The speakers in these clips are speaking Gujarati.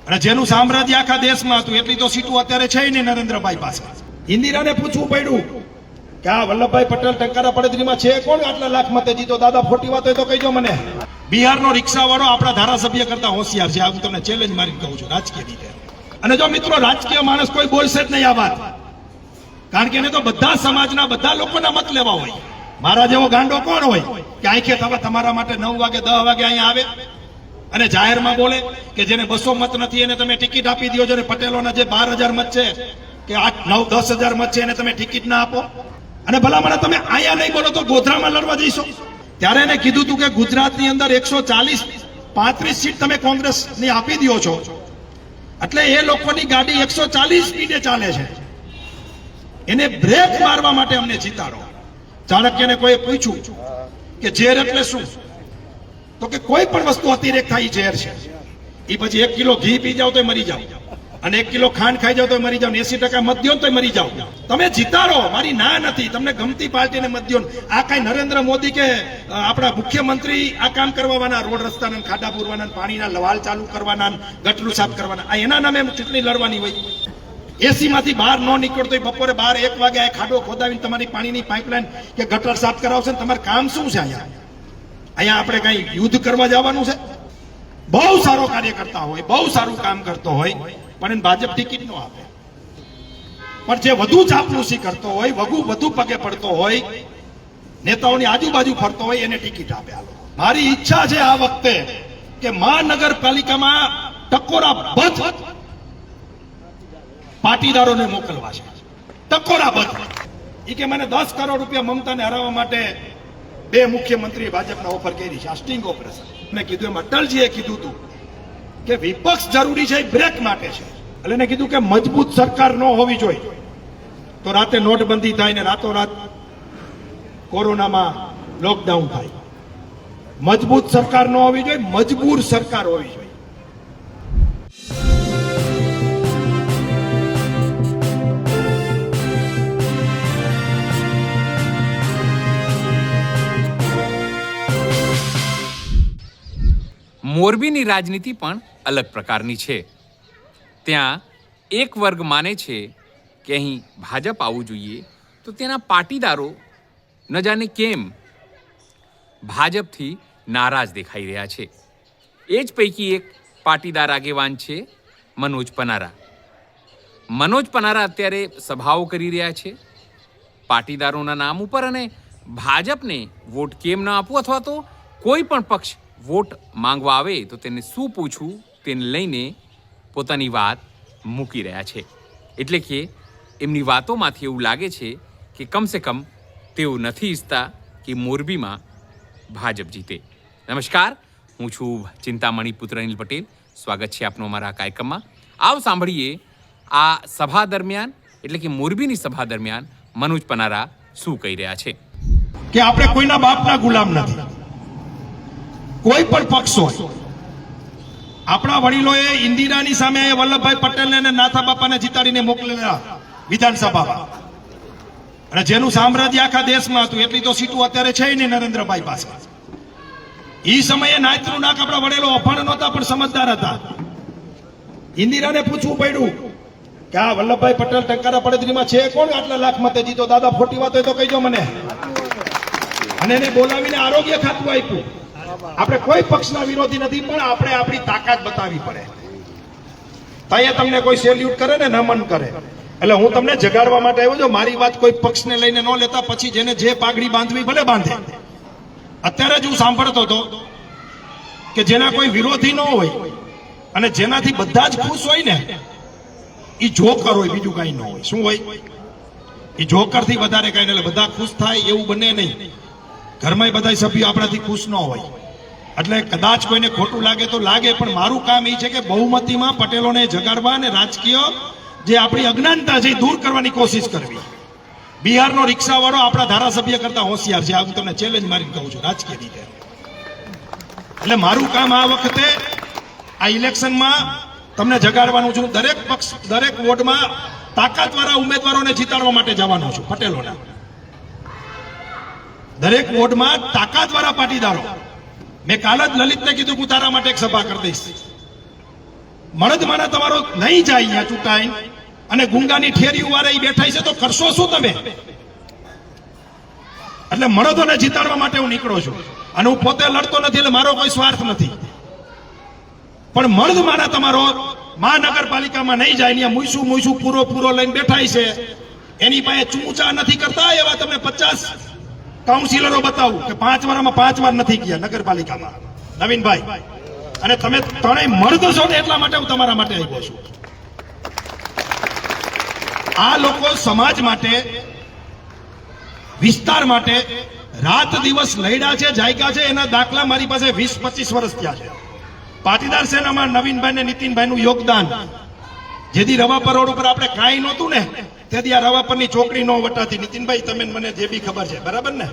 અને જેનું સામ્રાજ્ય આખા દેશમાં હતું એટલી તો સીટો અત્યારે છે નહીં નરેન્દ્રભાઈ પાસે. ઇન્દિરાને પૂછવું પડ્યું કે આ વલ્લભભાઈ પટેલ ટંકારા પડતરીમાં છે કોણ આટલા લાખ મતે જીતો? દાદા ખોટી વાત હોય તો કહીજો મને. બિહારનો રિક્ષાવાળો આપણા ધારાસભ્ય કરતા હોશિયાર છે. આ હું તમને ચેલેન્જ મારી કહું છું રાજકીય રીતે. અને જો મિત્રો રાજકીય માણસ કોઈ બોલશે જ નહીં આ વાત, કારણ કે એને તો બધા સમાજના બધા લોકોના મત લેવા હોય. મારા જેવો ગાંડો કોણ હોય કે આંખે તમારા માટે 9 વાગે 10 વાગે અહીંયા આવે અને જાહેરમાં બોલે કે જેને 200 મત નથી એને તમે ટિકિટ આપી દો છો, ને પટેલોના જે 12,000 મત છે કે 8, 9, 10,000 મત છે એને તમે ટિકિટ ના આપો. અને ભલામણ તમે અહીંયા નહીં બોલો તો ગોધરામાં લડવા જઈશો. ત્યારે એને કીધું હતું કે ગુજરાતની અંદર 135 સીટ તમે કોંગ્રેસની આપી દો છો, એટલે એ લોકોની ગાડી 140 સ્પીડે ચાલે છે, એને બ્રેક મારવા માટે અમને જીતાડો. ચાણક્યને કોઈ પૂછ્યું કે ઝેર એટલે શું, તો કે કોઈ પણ વસ્તુ અતિરેક થાય ઝેર છે. એ પછી 1 કિલો ઘી પી જાવ તો મરી જાવ, અને 1 કિલો ખાંડ ખાઈ જાવ તો મરી જાવ, 80% મત દો તો મરી જાવ. તમે જીતાડો, મારી ના નથી. તમને ગમતી પાર્ટીને મત દો. આ કઈ નરેન્દ્ર મોદી કે આપણા મુખ્યમંત્રી આ કામ કરવાના, રોડ રસ્તાના ખાડા પૂરવાના, પાણીના લવાલ ચાલુ કરવાના, ગટરું સાફ કરવાના, આ એના નામે ચૂંટણી લડવાની હોય? એસી માંથી બહાર ન નીકળતો બપોરે 12, 1 વાગે ખાડો ખોદાવીને તમારી પાણીની પાઇપલાઇન કે ગટર સાફ કરાવશે ને તમારે કામ શું છે? અહીંયા આપણે કઈ યુદ્ધ કરવા જવાનું છે? બહુ સારો કાર્ય કરતા હોય, બહુ સારું કામ કરતો હોય, પણ એને ભાજપ ટિકિટ ન આપે. પણ જે વધુ ચાપલુસી કરતો હોય, વધુ પગે પડતો હોય, નેતાઓની આજુબાજુ ફરતો હોય, એને ટિકિટ આપે. મારી ઈચ્છા છે આ વખતે કે મહાનગરપાલિકામાં ટકોરા બંધ પાટીદારોને મોકલવા છે. ટકોરા બંધ. એ કે મને 10 કરોડ રૂપિયા મમતાને હરાવવા માટે 2 મુખ્યમંત્રી ભાજપના ઓફર કરી છે, આ સ્ટિંગ ઓપરેશન. મેં કીધું એમ અટલજીએ કીધું હતું કે વિપક્ષ જરૂરી છે, બ્રેક માટે છે. એટલે એને કીધું કે મજબૂત સરકાર ન હોવી જોઈએ તો રાતે નોટબંધી થાય ને રાતોરાત કોરોનામાં લોકડાઉન થાય. મજબૂત સરકાર ન હોવી જોઈએ, મજબૂર સરકાર હોવી જોઈએ. મોરબીની રાજનીતિ પણ અલગ પ્રકારની છે. ત્યાં એક વર્ગ માને છે કે અહીં ભાજપ આવવું જોઈએ, તો તેના પાટીદારો ન જાણે કેમ ભાજપથી નારાજ દેખાઈ રહ્યા છે. એ જ પૈકી એક પાટીદાર આગેવાન છે મનોજ પનારા. મનોજ પનારા અત્યારે સભાઓ કરી રહ્યા છે પાટીદારોના નામ ઉપર, અને ભાજપને વોટ કેમ ન આપવું અથવા તો કોઈ પણ પક્ષ વોટ માંગવા આવે તો તેને શું પૂછવું તેને લઈને પોતાની વાત મૂકી રહ્યા છે. એટલે કે એમની વાતોમાંથી એવું લાગે છે કે કમસે કમ તેઓ નથી ઈચ્છતા કે મોરબીમાં ભાજપ જીતે. નમસ્કાર, હું છું ચિંતામણી પુત્ર અનિલ પટેલ. સ્વાગત છે આપનું અમારા આ કાર્યક્રમમાં. આવો સાંભળીએ આ સભા દરમિયાન, એટલે કે મોરબીની સભા દરમિયાન મનોજ પનારા શું કહી રહ્યા છે. કે આપણે કોઈના બાપના ગુલામ નથી. કોઈ પણ પક્ષ હોય, આપણા વડીલોએ ઇન્દિરાની સામે વલ્લભભાઈ પટેલને અને નાથા બાપાને જીતાડીને મોકલેલા વિધાનસભામાં, અને જેનું સામ્રાજ્ય આખા દેશમાં હતું એટલી તો સીટો અત્યારે છે નહીં નરેન્દ્રભાઈ પાસે. એ સમયે નાયકનું નાક આપણા વડેલો અભણ નહોતા પણ સમજદાર હતા. ઇન્દિરાને પૂછવું પડ્યું કે આ વલ્લભભાઈ પટેલ ટંકારા પડતરીમાં છે કોણ આટલા લાખ મતે જીતો? દાદા ખોટી વાત હોય તો કહીજો મને. અને એને બોલાવીને આરોગ્ય ખાતું આપ્યું. આપણે કોઈ પક્ષના વિરોધી નથી, પણ આપણે આપણી તાકાત બતાવવી પડે. ત્યાં તમને કોઈ સેલ્યુટ કરે ને નમન કરે. એટલે હું તમને જગાડવા માટે આવ્યો છું. મારી વાત કોઈ પક્ષને લઈને ન લેતા. પછી જેને જે પાઘડી બાંધવી ભલે બાંધે. અત્યારે જ હું સાંભળતો હતો કે જેના કોઈ વિરોધી ન હોય અને જેનાથી બધા જ ખુશ હોય ને એ જોકર હોય, બીજું કઈ ન હોય. શું હોય? એ જોકર થી વધારે કઈ એટલે બધા ખુશ થાય એવું બને નહીં. ઘરમાં બધા સભ્યો આપણાથી ખુશ ન હોય. એટલે કદાચ કોઈને ખોટું લાગે તો લાગે, પણ મારું કામ એ છે કે બહુમતીમાં પટેલોને જગાડવા અને રાજકીય જે આપણી અજ્ઞાનતા છે દૂર કરવાની કોશિશ કરવી. બિહારનો રિક્ષાવાળો આપણા ધારાસભ્ય કરતા હોશિયાર છે. આ હું તમને ચેલેન્જ મારી કહું છું રાજકીય રીતે. એટલે મારું કામ આ વખતે આ ઇલેક્શનમાં તમને જગાડવાનું છું. દરેક પક્ષ, દરેક વોર્ડમાં તાકાતવાળા ઉમેદવારોને જીતાડવા માટે જવાનો છું. પટેલોના દરેક વોર્ડમાં તાકાતવાળા પાટીદારો. મેં કાલ જ લલિતને કીધું કે તારા માટે એક સભા કરી દઈશ. મળદમાના તમારો નહીં જાય અહીંયા ચૂંટાઈ અને ગુંગાની ઠેરીઓ વાળા ઈ બેઠા છે તો કરશો શું તમે? એટલે મળદોને જીતાડવા માટે હું નીકળો છું અને હું પોતે લડતો નથી એટલે મારો કોઈ સ્વાર્થ નથી, પણ મળદમાના તમારો મહાનગરપાલિકામાં નહીં જાય, અહીંયા મૂઈશું પૂરો લઈને બેઠા છે, એની પાસે ચૂંચા નથી કરતા એવા તમે 50 કાઉન્સિલરો બતાવું કે 5 વર્ષમાં 5 વાર નથી ગયા નગરપાલિકામાં, નવીનભાઈ. અને તમે ત્રણેય મર્દ છો ને એટલા માટે હું તમારા માટે આવ્યો છું. આ લોકો સમાજ માટે, વિસ્તાર માટે રાત દિવસ લડ્યા છે, જાગ્યા છે. એના દાખલા મારી પાસે 20-25 વર્ષ થયા છે. પાટીદાર સેનામાં નવીનભાઈ ને નીતિનભાઈનું યોગદાન, જેથી રવાપર રોડ ઉપર આપણે કાંઈ નહોતું ને તેથી આ રવાપરની ચોકડી નો વટાતી. નીતિનભાઈ તમે મને જે બી ખબર છે બરાબર ને,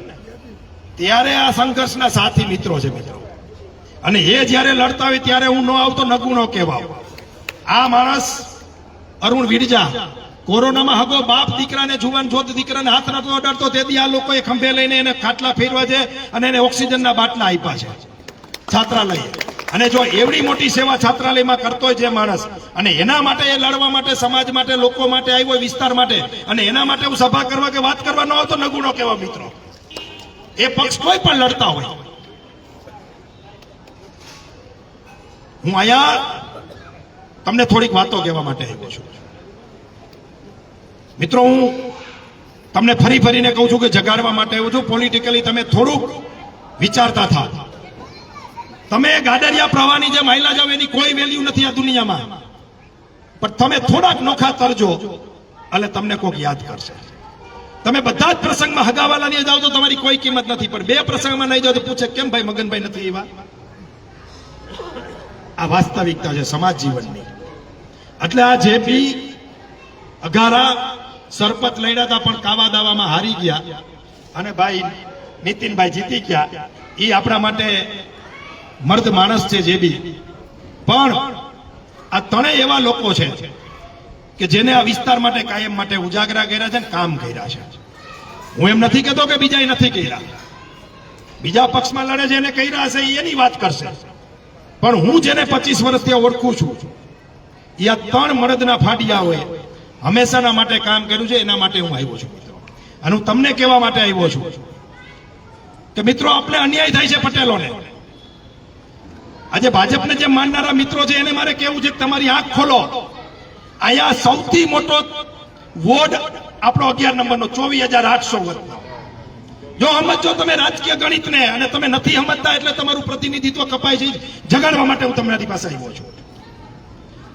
ત્યારે આ સંઘર્ષના સાથી મિત્રો છે મિત્રો. અને એ જ્યારે લડતા હોય ત્યારે હું ન આવતો નગુણો કહેવાવ. આ માણસ અરુણ વિડજા કોરોનામાં હગો બાપ દીકરાને જુવાન જોત દીકરાને હાથ નતો અડાડતો, તેથી આ લોકોએ ખંભે લઈને એને ખાટલા ફેરવા છે અને એને ઓક્સિજનના બાટલા આપ્યા છે છાત્રાલય. અને જો એવડી મોટી સેવા છાત્રાલયમાં કરતો હોય જે માણસ, અને એના માટે એ લડવા માટે, સમાજ માટે, લોકો માટે આવ્યો, વિસ્તાર માટે, અને એના માટે હું સભા કરવા કે વાત કરવા ન આવતો નગુણો કહેવા મિત્રો. એ પક્ષ કોઈ પણ લડતા હોય. હું અહીંયા તમને થોડીક વાતો કહેવા માટે આવ્યો છું મિત્રો. હું તમને ફરીને કહું છું કે જગાડવા માટે આવ્યો છું. પોલિટિકલી તમે થોડુંક વિચારતા થાવ. તમે ગાડરિયા પ્રવાહની જેમ હાલ્યા જાવ એની કોઈ વેલ્યુ નથી આ દુનિયામાં, પણ તમે થોડાક નોખા તરજો એટલે તમને કોક યાદ કરશે. તમે બધા જ પ્રસંગમાં હગાવાલા નહીં જાઓ તો તમારી કોઈ કિંમત નથી, પણ 2 પ્રસંગમાં નહીં જાઓ તો પૂછે કેમ ભાઈ મગનભાઈ નથી એવા. આ વાસ્તવિકતા છે સમાજ જીવનની. એટલે આ જે બી અઘારા સરપંચ લડ્યા હતા પણ કાવા દાવામાં હારી ગયા અને ભાઈ નીતિનભાઈ જીતી ગયા, એ આપણા માટે મર્દ માણસ છે. જે બી પણ આ ત્રણેય એવા લોકો છે કે જેને આ વિસ્તાર માટે કાયમ માટે ઉજાગરા કર્યા છે ને કામ કર્યા છે. હું એમ નથી કહેતો કે બીજા નથી કર્યા, બીજા પક્ષમાં લડે છે એને કર્યા હશે એની વાત કરશે, પણ હું જેને 25 વર્ષથી ઓળખું છું એ આ 3 મર્દના ફાડિયા હોય હંમેશાના માટે કામ કર્યું છે. એના માટે હું આવ્યો છું મિત્રો. અને હું તમને કહેવા માટે આવ્યો છું કે મિત્રો આપણે અન્યાય થાય છે પટેલોને. આજે ભાજપને જે માનનારા મિત્રો છે એને મારે કહેવું છે કે તમારી આંખ ખોલો. અહીંયા સૌથી મોટો વોર્ડ આપણો 11 નંબરનો 24,800 વોટ. જો સમજો તમે રાજકીય ગણિતને અને તમે નથી સમજતા એટલે તમારું પ્રતિનિધિત્વ કપાય છે. જગાડવા માટે હું તમારી પાસે આવ્યો છું.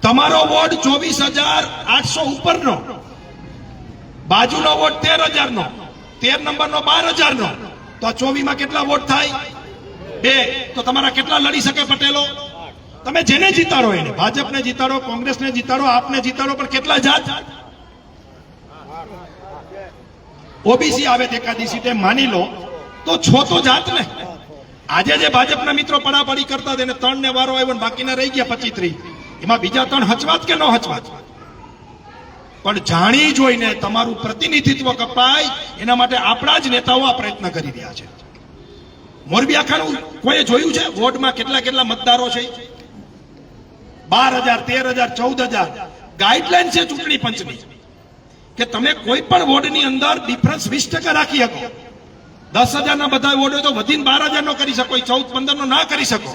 તમારો વોર્ડ 24,800 ઉપરનો, બાજુનો વોર્ડ 13,000 નો, 13 નંબરનો 12,000 નો, તો આ 24 માં કેટલા વોટ થાય? 2. તો તમારા કેટલા લડી શકે પટેલો? તમે જેને જીતાડો એને, ભાજપને જીતાડો, કોંગ્રેસને જીતાડો, આપને જીતાડો, પણ કેટલા જાત? ઓબીસી આવે તે એકાદી સીટે માની લો તો 6 તો જાત ને. આજે જે ભાજપના મિત્રો પડાપડી કરતા હતા એને 3 ને વારો આવ્યો ને બાકીના રહી ગયા 25-30, એમાં બીજા 3 હચવાત કે ન હચવાત? પણ જાણી જોઈને તમારું પ્રતિનિધિત્વ કપાય એના માટે આપણા જ નેતાઓ આ પ્રયત્ન કરી રહ્યા છે. મોરબી આખાનું કોઈએ જોયું છે વોર્ડમાં કેટલા મતદારો છે? 12,000, 13,000, 14,000. ગાઈડલાઈન છે ચૂંટણી પંચની કે તમે કોઈ પણ વોર્ડની અંદર ડિફરન્સ 20% રાખી શકો. 10,000 ના બધા વોર્ડ હોય તો વધીને 12,000 નો કરી શકો, 14-15 નો ના કરી શકો.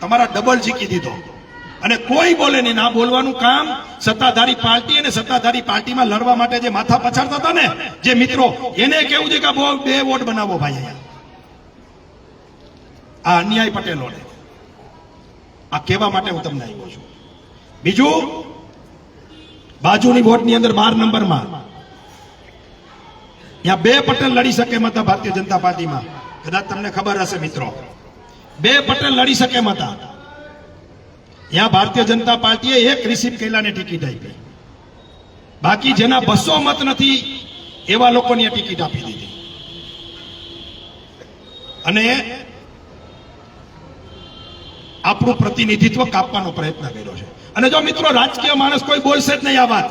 તમારા ડબલ જીકી દીધો અને કોઈ બોલે નહીં. ના બોલવાનું કામ સત્તાધારી પાર્ટી અને સત્તાધારી પાર્ટીમાં લડવા માટે જે માથા પછાડતા હતા ને જે મિત્રો, એને કેવું છે કે 2 વોર્ડ બનાવો ભાઈ. આ અન્યાય પટેલોને આ કહેવા માટે હું તમને આવ્યો છું. બીજું, બાજુની વોર્ડની અંદર 12 નંબરમાં ત્યાં 2 પટેલ લડી શકે મતા ભારતીય જનતા પાર્ટીમાં. કદાચ તમને ખબર હશે મિત્રો, 2 પટેલ લડી શકે મતા. ત્યાં ભારતીય જનતા પાર્ટીએ 1 રિસીપ કૈલાને ટિકિટ આપી, બાકી જેના 200 મત નથી એવા લોકોની ટિકિટ આપી દીધી. અને આપણું પ્રતિનિધિત્વ કાપવાનો પ્રયત્ન કર્યો છે. અને જો મિત્રો રાજકીય માણસ કોઈ બોલશે જ નહીં આ વાત,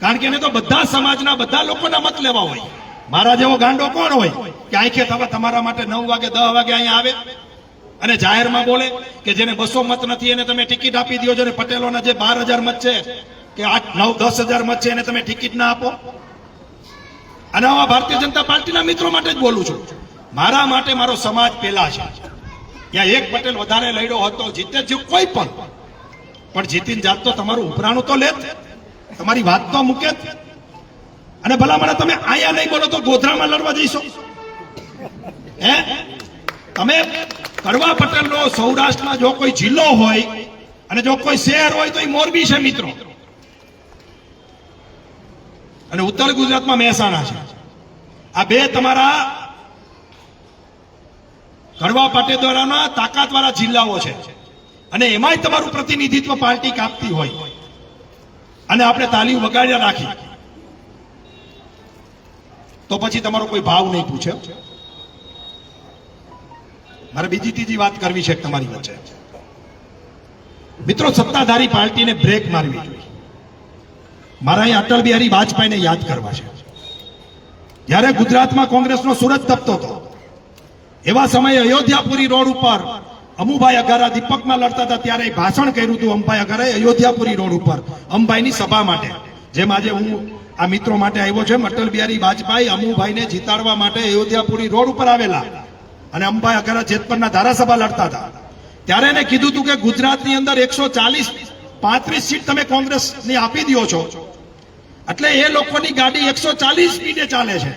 કારણ કે એને તો બધા સમાજના બધા લોકોના મત લેવા હોય. મારા જેવો ગાંડો કોણ હોય કે આંખે તમારા માટે 9 વાગે 10 વાગે અહીંયા આવે? અને જાહેરમાં બોલે કે જેને 200 મત નથી એને તમે ટિકિટ આપી દો, જેને પટેલોના જે 12,000 મત છે કે 8, 9, 10,000 મત છે એને તમે ટિકિટ ના આપો. અને આવા ભારતીય જનતા પાર્ટીના મિત્રો માટે જ બોલું છું. મારા માટે મારો સમાજ પહેલા છે. ત્યાં એક પટેલ વધારે લડ્યો હતો, જીતે જ કોઈ પણ જીતીને જાત તો તમારું ઉપરાણું તો લે, તમારી વાત તો મૂકે. અને ભલા મને તમે આયા નહીં બોલો તો ગોધરામાં લડવા જઈશો? હે? તમે કડવા પટેલનો સૌરાષ્ટ્રમાં જો કોઈ જિલ્લો હોય અને જો કોઈ શહેર હોય તો એ મોરબી છે મિત્રો, અને ઉત્તર ગુજરાતમાં મહેસાણા છે. આ બે તમારા કડવા પાટીદારોના તાકાતવાળા જિલ્લાઓ છે, અને એમાંય તમારું પ્રતિનિધિત્વ પાર્ટી કાપતી હોય અને આપણે તાલીમ વગાડ્યા રાખી તો પછી તમારો કોઈ ભાવ નહીં પૂછે. મારે બીજી ત્રીજી વાત કરવી છે તમારી વચ્ચે. મિત્રો, સત્તાધારી પાર્ટીને બ્રેક મારવી જોઈએ. મારા અહીં અટલ બિહારી વાજપેયીને યાદ કરવા છે. જ્યારે ગુજરાતમાં કોંગ્રેસનો સૂરજ તપતો હતો એવા સમયે અયોધ્યાપુરી રોડ ઉપર અમુભાઈ અઘારા દીપકમાં લડતા હતા, ત્યારે ભાષણ કર્યું હતું અંબાઈ અઘારાએ અયોધ્યાપુરી રોડ ઉપર અંબાઈની સભા માટે. જેમ આજે હું આ મિત્રો માટે આવ્યો છે, અટલ બિહારી વાજપેયી અમુભાઈને જીતાડવા માટે અયોધ્યાપુરી રોડ ઉપર આવેલા અને અંબાઈ અઘારા જેતપુરના ધારાસભા લડતા હતા. ત્યારે એને કીધું હતું કે ગુજરાતની અંદર 135 સીટ તમે કોંગ્રેસની આપી દો છો, એટલે એ લોકોની ગાડી 140 સ્પીડે ચાલે છે,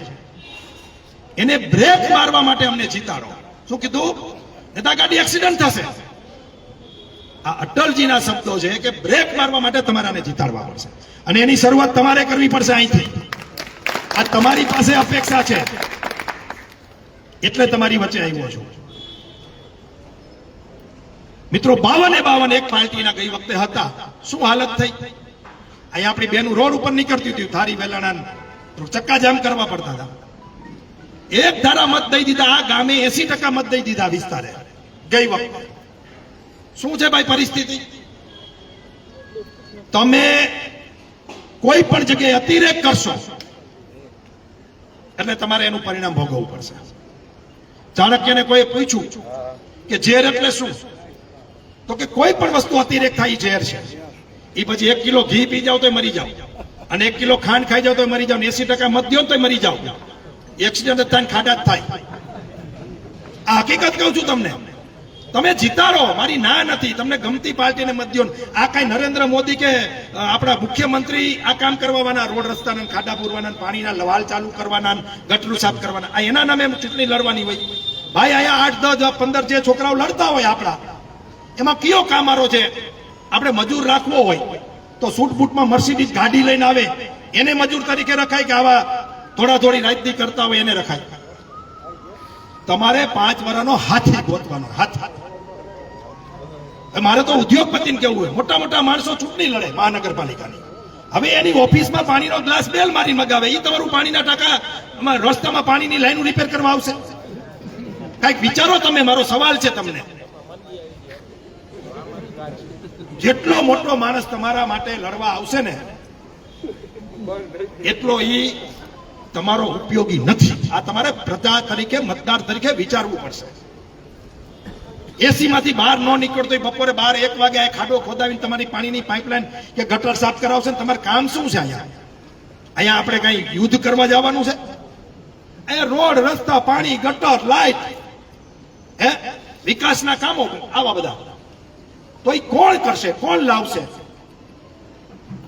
એને બ્રેક મારવા માટે અમને જીતાડો. શું કીધું? નેતા ગાડી એક્સિડન્ટ થશે. આ અટલજીના શબ્દો છે કે બ્રેક મારવા માટે તમારાને જીતાડવા પડશે, અને એની શરૂઆત તમારે કરવી પડશે અહીંથી. આ તમારી પાસે અપેક્ષા છે એટલે તમારી વચ્ચે આવ્યો છું. મિત્રો, 52 એક પાર્ટીના ગઈ વખતે હતા. શું હાલત થઈ? અહીંયા આપણી બેનું રોડ ઉપર નીકળતી હતી, થારી વેલાણા ચક્કાજામ કરવા પડતા હતા. એક ધારા મત દઈ દીધા. આ ગામે 80% મત દઈ દીધા વિસ્તારે ગઈ વખતે. શું છે ભાઈ પરિસ્થિતિ? તમે કોઈ પણ જગ્યાએ અતિરેક કરશો એટલે તમારે એનું પરિણામ ભોગવવું પડશે. ચાણક્યને કોઈ પૂછ્યું કે ઝેર એટલે શું, તો કે કોઈ પણ વસ્તુ અતિરેક થાય એ ઝેર છે. એ પછી 1 કિલો ઘી પી જાવ તો મરી જાવ, અને 1 કિલો ખાંડ ખાઈ જાવ તો મરી જાવ, 80% મત દો તો મરી જાવ. એક્સિડન્ટ થાય, ખાડા જ થાય. આ હકીકત કહું છું તમને. તમે જીતાડો, મારી ના નથી. તમને ગમતી પાર્ટીને મત દો. આ કઈ નરેન્દ્ર મોદી કે આપણા મુખ્યમંત્રી આ કામ કરવાના, રોડ રસ્તાના ખાડા પૂરવાના, પાણીના લવાલ ચાલુ કરવાના, ગટરું સાફ કરવાના, આ એના નામે ચૂંટણી લડવાની હોય? ભાઈ, અહીંયા 8, 10, 15 જે છોકરાઓ લડતા હોય આપણા, એમાં કયો કામારો છે? આપણે મજૂર રાખવો હોય તો સૂટ બૂટમાં મર્સિડીઝ ગાડી લઈને આવે એને મજૂર તરીકે રખાય, કે આવા થોડી રાજનીતિ કરતા હોય એને રખાય? તમારે 5 વર્ષનો હાથી ગોતવાનો. હાથી. મારે તો ઉદ્યોગપતિને કેવું હોય, મોટા મોટા માણસો ચૂંટણી લડે મહાનગરપાલિકાની, હવે એની ઓફિસમાં પાણીનો ગ્લાસ બેલ મારી મગાવે, એ તમારું પાણીના ટાંકા રસ્તામાં પાણીની લાઈન રિપેર કરવા આવશે? કઈક વિચારો તમે. મારો સવાલ છે તમને. જેટલો મોટો માણસ તમારા માટે લડવા આવશે ને એટલો ઈ તમારો ઉપયોગી નથી. આ તમારે પ્રજા તરીકે, મતદાર તરીકે વિચારવું પડશે. એસી માંથી બહાર ન નીકળતો બપોરે 12-1 વાગે આ ખાડો ખોદાવીને તમારી પાણીની પાઇપલાઇન કે ગટર સાફ કરાવશે ને તમારે કામ શું છે? અહીંયા આપણે કઈ યુદ્ધ કરવા જવાનું છે? અહીંયા રોડ, રસ્તા, પાણી, ગટર, લાઈટ, વિકાસના કામો આવા બધા તો એ કોણ કરશે? કોણ લાવશે?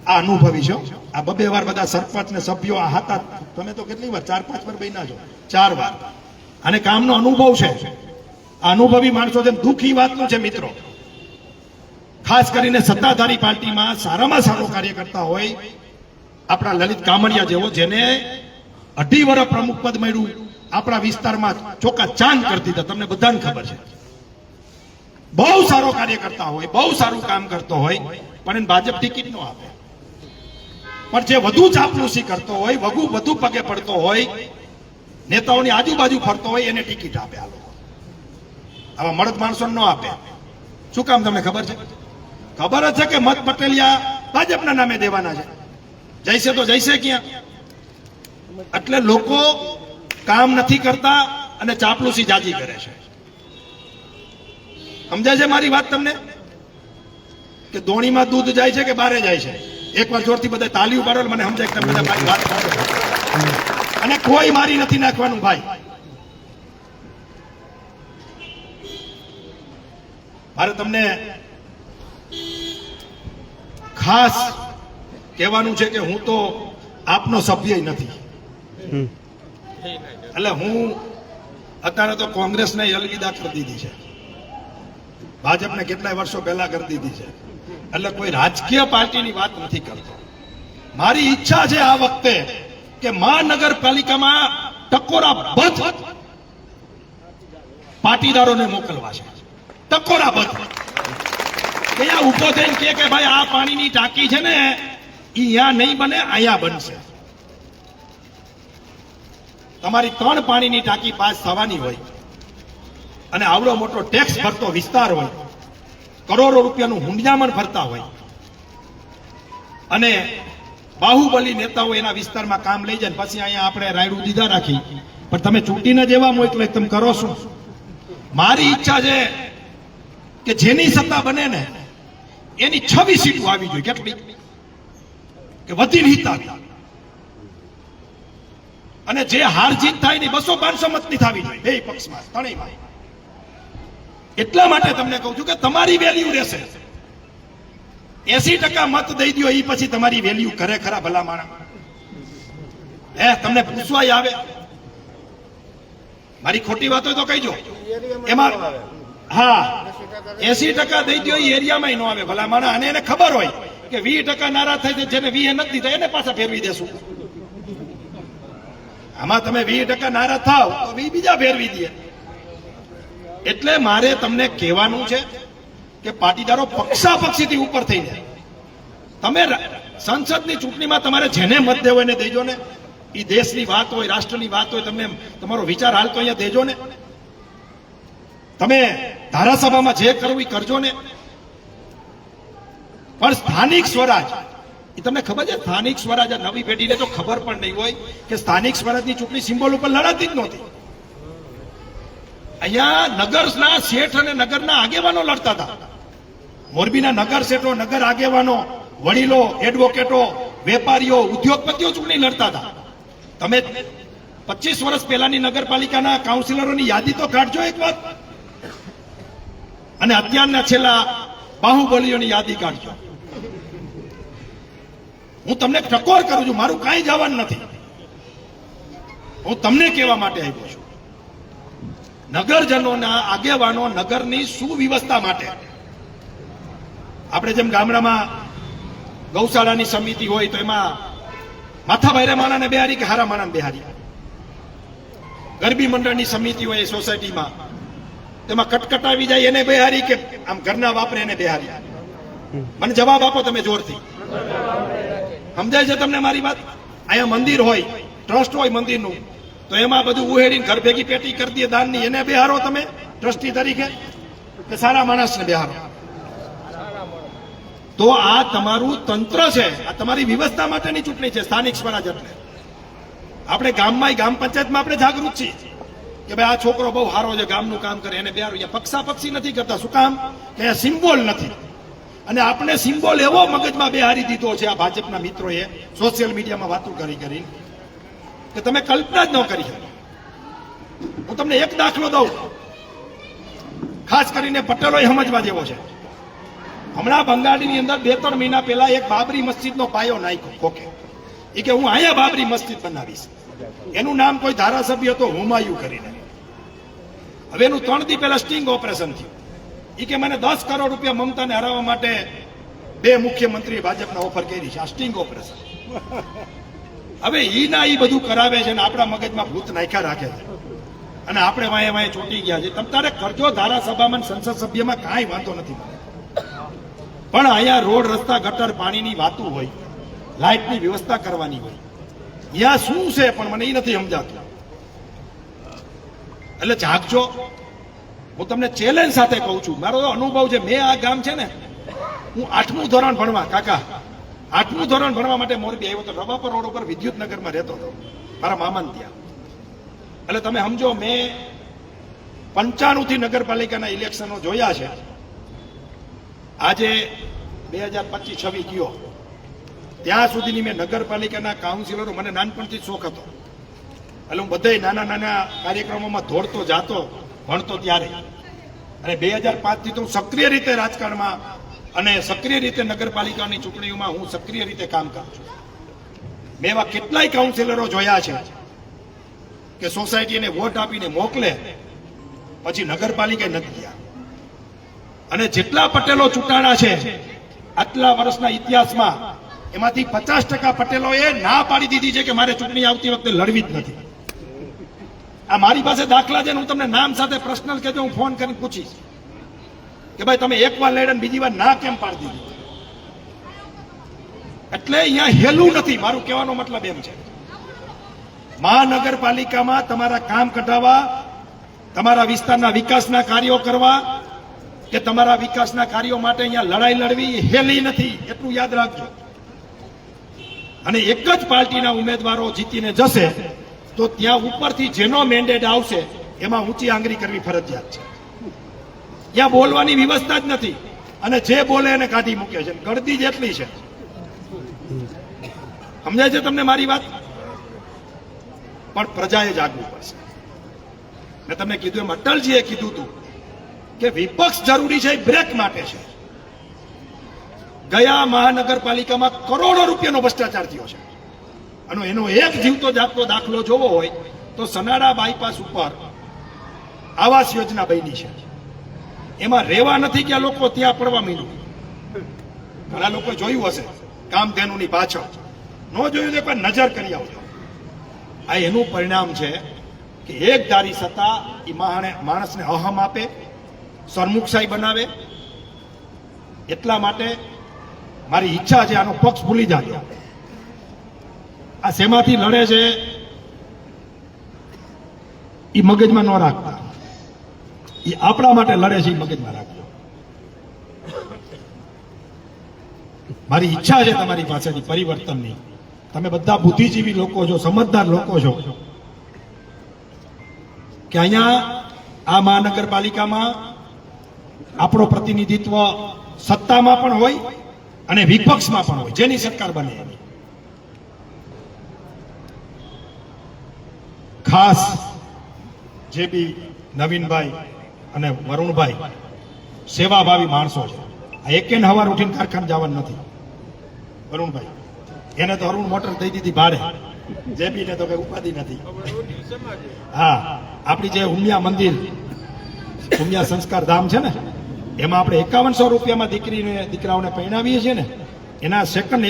આ અનુભવી છો. આ 2 વાર બધા સરપંચ ને સભ્યો આ હતા. તમે તો કેટલી વાર? 4-5 વાર બન્યા છો. 4 વાર. અને કામનો અનુભવ છે. આ અનુભવી માણસો છે. દુઃખ ઈ વાતનું છે મિત્રો, ખાસ કરીને સત્તાધારી પાર્ટીમાં સારામાં સારો કાર્ય કરતા હોય આપણા લલિત કામડિયા જેવો, જેને 2.5 વર્ષ પ્રમુખ પદ મળ્યું આપણા વિસ્તારમાં, ચોકા ચાંદ કરી દીધા. તમને બધાને ખબર છે. બહુ સારો કાર્ય કરતા હોય, બહુ સારું કામ કરતો હોય, પણ એને ભાજપ ટિકિટ ન આપે. પણ જે વધુ ચાપલુસી કરતો હોય, વધુ પગે પડતો હોય, નેતાઓની આજુબાજુ ફરતો હોય, એને ટિકિટ આપે. આ લોકો આવા મળદ માણસો ન આપે. શું કામ? તમને ખબર છે? ખબર જ છે કે મત પટેલિયા ભાજપના નામે દેવાના છે. જઈશે તો જઈશે ક્યાં? એટલે લોકો કામ નથી કરતા અને ચાપલુસી જાજી કરે છે. સમજાય છે મારી વાત તમને? કે દોણીમાં દૂધ જાય છે કે બારે જાય છે? એકવાર જોરથી બધા તાલીઓ પાડો એટલે મને સમજાય કે તમે બધા મારી વાત કરો. અને કોઈ મારી નથી નાખવાનું ભાઈ. મારે તમને ખાસ કહેવાનું છે કે હું તો આપનો સભ્ય નથી. એટલે હું અત્યારે તો કોંગ્રેસને અલવિદા કરી દીધી છે, ભાજપને કેટલાય વર્ષો પહેલા કરી દીધી છે. એટલે કોઈ રાજકીય પાર્ટીની વાત નથી કરતો. મારી ઈચ્છા છે આ વખતે કે મહાનગરપાલિકામાં ટકોરા બંધ પાટીદારોને મોકલવા છે. ટકોરા બંધ ત્યાં ઉભો થઈને કે ભાઈ આ પાણીની ટાંકી છે ને ઈ અહીંયા નહીં બને, અહીંયા બનશે. તમારી 3 પાણીની ટાંકી પાસ થવાની હોય અને આવડો મોટો ટેક્સ ભરતો વિસ્તાર હોય, કરોડો રૂપિયાનું હુંડિયામણ ભરતા હોય અને બાહુબલી નેતાઓ એના વિસ્તારમાં કામ લઈ જાય, પછી અહીંયા આપણે રાયડું દીધા રાખી, પણ તમે ચૂંટીને જેવા મોકલે તમે કરો શું? મારી ઈચ્છા છે કે જેની સત્તા બને ને એની 26 સીટો આવી જોઈએ. કેટલી? કે વધીને હિતા અને જે હાર જીત થાય ને 200-500 મતની થવી જોઈએ બે પક્ષમાં, ત્રણેયમાં. એટલા માટે તમને કહું છું કે તમારી વેલ્યુ રહેશે. 80% મત દઈ દો એ પછી તમારી વેલ્યુ કરે ખરા ભલા માણસ? તમને પૂછવાય આવે? મારી ખોટી વાત હોય તો કહીજો. એમાં હા 80% દઈ દો એ એરિયામાં ન આવે ભલા માણસ. અને એને ખબર હોય કે 20% નારાજ થાય છે, જેને 20 નથી દીધા એને પાછા ફેરવી દેશું. આમાં તમે 20% નારાજ થાવ તો 20 બીજા ફેરવી દે. એટલે મારે તમને કહેવાનું છે કે પાટીદારો પક્ષાપક્ષીથી ઉપર થઈ જાય. તમે સંસદની ચૂંટણીમાં તમારે જેને મત દેવો એને દેજો ને. એ દેશની વાત હોય, રાષ્ટ્રની વાત હોય, તમને તમારો વિચાર હાલતો અહીંયા દેજો ને. તમે ધારાસભામાં જે કરવું એ કરજો ને. પણ સ્થાનિક સ્વરાજ એ તમને ખબર છે? સ્થાનિક સ્વરાજ નવી પેઢીને તો ખબર પણ નહીં હોય કે સ્થાનિક સ્વરાજની ચૂંટણી સિમ્બોલ ઉપર લડાતી જ નહોતી. અહીંયા નગરના શેઠ અને નગરના આગેવાનો લડતા હતા. મોરબીના નગર શેઠો, નગર આગેવાનો, વડીલો, એડવોકેટો, વેપારીઓ, ઉદ્યોગપતિઓ ચૂંટણી લડતા હતા. તમે 25 વર્ષ પહેલાની નગરપાલિકાના કાઉન્સિલરોની યાદી તો કાઢજો એક વાત, અને અત્યારના છેલ્લા બાહુબલીઓની યાદી કાઢજો. હું તમને ટકોર કરું છું, મારું કાંઈ જવાનું નથી. હું તમને કહેવા માટે આવ્યો છું. નગરજનોના આગેવાનો નગરની સુવ્યવસ્થા માટે આપણે જેમ ગામડામાં ગૌશાળાની સમિતિ હોય તો એમાં માથા ભાઈરા માણાને બેહારી કે હારા માણાને બેહારી. ગરબી મંડળની સમિતિ હોય સોસાયટીમાં, તેમાં કટકટાવી જાય એને બેહારી કે આમ ઘરના વાપરે એને બેહારી. મને જવાબ આપો તમે જોરથી. સમજાય છે તમને મારી વાત? અહીંયા મંદિર હોય, ટ્રસ્ટ હોય મંદિરનું, તો એમાં બધું ઉહેડીને ઘર ભેગી પેટી કરી દે દાનની, એને બેહારો તમે ટ્રસ્ટી તરીકે કે સારા માણસને બેહારો? તો આ તમારું તંત્ર છે, આ તમારી વ્યવસ્થા માટેની ચૂંટણી છે સ્થાનિક સ્વરાજ. એટલે આપણે ગામમાં, ગામ પંચાયતમાં આપણે જાગૃત છીએ કે ભાઈ આ છોકરો બહુ સારો છે, ગામનું કામ કરે, એને બેહારો. અહીંયા પક્ષાપક્ષી નથી કરતા. શું કામ? કે અહીંયા સિમ્બોલ નથી. અને આપણે સિમ્બોલ એવો મગજમાં બેહારી દીધો છે આ ભાજપના મિત્રોએ સોશિયલ મીડિયામાં વાતો કરી કે તમે કલ્પના જ ન કરી શકો. હું તમને એક દાખલો દઉં, ખાસ કરીને પટેલોએ સમજવા જેવો છે. હમણાં બંગાળની અંદર 2-3 મહિના પહેલા એક બાબરી મસ્જિદનો પાયો નાખ્યો કોકે. એ કે હું અહીંયા બાબરી મસ્જિદ બનાવીશ. એનું નામ કોઈ ધારાસભ્ય હતો હુમાયુ કરીને. હવે એનું 3 દી પહેલા સ્ટિંગ ઓપરેશન થયું. એ કે મને 10 કરોડ રૂપિયા મમતાને હરાવવા માટે 2 મુખ્યમંત્રીએ ભાજપના ઓફર કરી છે. આ સ્ટિંગ ઓપરેશન. હવે ઈ બધું કરાવે છે ને આપણા મગજમાં ભૂત નાખ્યા રાખે છે અને આપણે વાંયે ચોંટી ગયા છે. તમે તારે કરજો ધારાસભામાં, સંસદ સભ્યમાં કાંઈ વાંધો નથી. પણ અહીંયા રોડ, રસ્તા, ગટર, પાણીની વાતો હોય, લાઇટની વ્યવસ્થા કરવાની હોય. ત્યાં શું છે પણ મને એ નથી સમજાતું. એટલે જાગજો. હું તમને ચેલેન્જ સાથે કહું છું, મારો અનુભવ છે. મેં આ ગામ છે ને, હું 8મું ધોરણ ભણવા, કાકા 8મું ધોરણ ભણવા માટે મોરબી આવ્યો હતો. રવાપર રોડ ઉપર વિદ્યુતનગરમાં રહેતો હતો મારા મામાને ત્યાં. એટલે તમે સમજો, મેં 95 થી નગરપાલિકાના ઇલેક્શનો જોયા છે. આજે 2025-26 ગયો ત્યાં સુધીની મેં નગરપાલિકાના કાઉન્સિલરો, મને નાનપણથી શોખ હતો એટલે હું બધે નાના નાના કાર્યક્રમોમાં દોડતો જાતો ભણતો ત્યારે. અને 2005 થી તો હું સક્રિય રીતે રાજકારણમાં અને સક્રિય રીતે નગરપાલિકાની ચૂંટણીઓમાં હું સક્રિય રીતે કામ કરું છું. મેં એવા કેટલાય કાઉન્સિલરો જોયા છે કે સોસાયટીને વોટ આપીને મોકલે પછી નગરપાલિકા નથી ગયા. અને જેટલા પટેલો ચૂંટાણા છે આટલા વર્ષના ઇતિહાસમાં એમાંથી 50% પટેલોએ ના પાડી દીધી છે કે મારે ચૂંટણી આવતી વખતે લડવી જ નથી. આ મારી પાસે દાખલા છે ને, હું તમને નામ સાથે પર્સનલ કહેજો, હું ફોન કરીને પૂછીશ કે ભાઈ તમે એકવાર લડ્યા ને બીજી વાર ના કેમ પાડી દીધી. એટલે અહીંયા હેલું નથી. મારું કહેવાનો મતલબ એમ છે, મહાનગરપાલિકામાં તમારા કામ કઢાવવા, તમારા વિસ્તારના વિકાસના કાર્યો કરવા કે તમારા વિકાસના કાર્યો માટે અહીંયા લડાઈ લડવી હેલી નથી, એટલું યાદ રાખજો. અને એક જ પાર્ટીના ઉમેદવારો જીતીને જશે તો ત્યાં ઉપરથી જેનો મેન્ડેટ આવશે એમાં ઊંચી આંગળી કરવી ફરજિયાત છે. ત્યાં બોલવાની વ્યવસ્થા જ નથી અને જે બોલે એને કાઢી મૂકે છે. ગળદી જ એટલી છે. સમજાય છે તમને મારી વાત? પણ પ્રજાએ જાગવું પડશે. મેં તમને કીધું એમ અટલજીએ કીધું હતું કે વિપક્ષ જરૂરી છે, બ્રેક માટે છે. ગયા મહાનગરપાલિકામાં કરોડો રૂપિયાનો ભ્રષ્ટાચાર થયો છે અને એનો એક જીવતો જાગતો દાખલો જોવો હોય તો સનાડા બાયપાસ ઉપર આવાસ યોજના બની છે. એમાં રહેવા નથી કે આ લોકો ત્યાં પડવા માંડ્યું. ઘણા લોકો જોયું હશે કામધેનુની પાછળ, ન જોયું તો પણ નજર કરી આવજો. આ એનું પરિણામ છે કે એક ધારી સત્તા એ માણસને અહમ આપે, સરમુખશાહી બનાવે. એટલા માટે મારી ઈચ્છા છે આનો પક્ષ ભૂલી જાજો. આ શેમાંથી લડે છે એ મગજમાં ન રાખતા, એ આપણા માટે લડે છે એ મગજમાં રાખજો. મારી ઈચ્છા છે તમારી પાસેથી પરિવર્તનની. તમે બધા બુદ્ધિજીવી લોકો છો, સમજદાર લોકો છો કે અહીંયા આ મહાનગરપાલિકામાં આપણો પ્રતિનિધિત્વ સત્તામાં પણ હોય અને વિપક્ષમાં પણ હોય, જેની સરકાર બને એની. ખાસ જે બી નવીનભાઈ અને વરુણભાઈ સેવાભાવી માણસો છે, આ એકેન હવાર ઉઠીને કારખાને જવાનું નથી. વરુણભાઈ એને તો અરુણ મોટર દઈ દીધી ભાડે, જે બી ને તો કઈ ઉપાધિ નથી. હા, આપણી જે ઉમિયા મંદિર, ઉમિયા સંસ્કાર ધામ છે ને, એમાં આપણે 5100 રૂપિયામાં દીકરાઓને પરણાવીએ છીએ ને, એના સેકન્ડ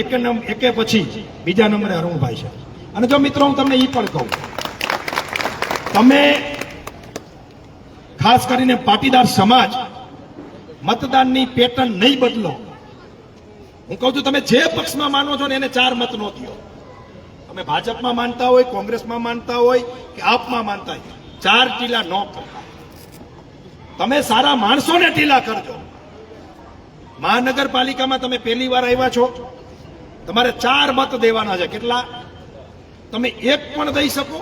એકે પછી બીજા નંબરે અરુણભાઈ છે. અને જો મિત્રો હું તમને એ પણ કહું, તમે ખાસ કરીને પાટીદાર સમાજ મતદાનની પેટર્ન નહીં બદલો. હું કહું છું તમે જે પક્ષમાં માનો છો ને એને 4 મત નો દો. તમે ભાજપમાં માનતા હોય, કોંગ્રેસમાં માનતા હોય કે આપમાં માનતા હોય, 4 ટીલા ન કરતા. તમે સારા માણસોને ટીલા કરજો. મહાનગરપાલિકામાં તમે પહેલી વાર આવ્યા છો, તમારે 4 મત દેવાના છે. કેટલા? તમે 1 પણ દઈ શકો,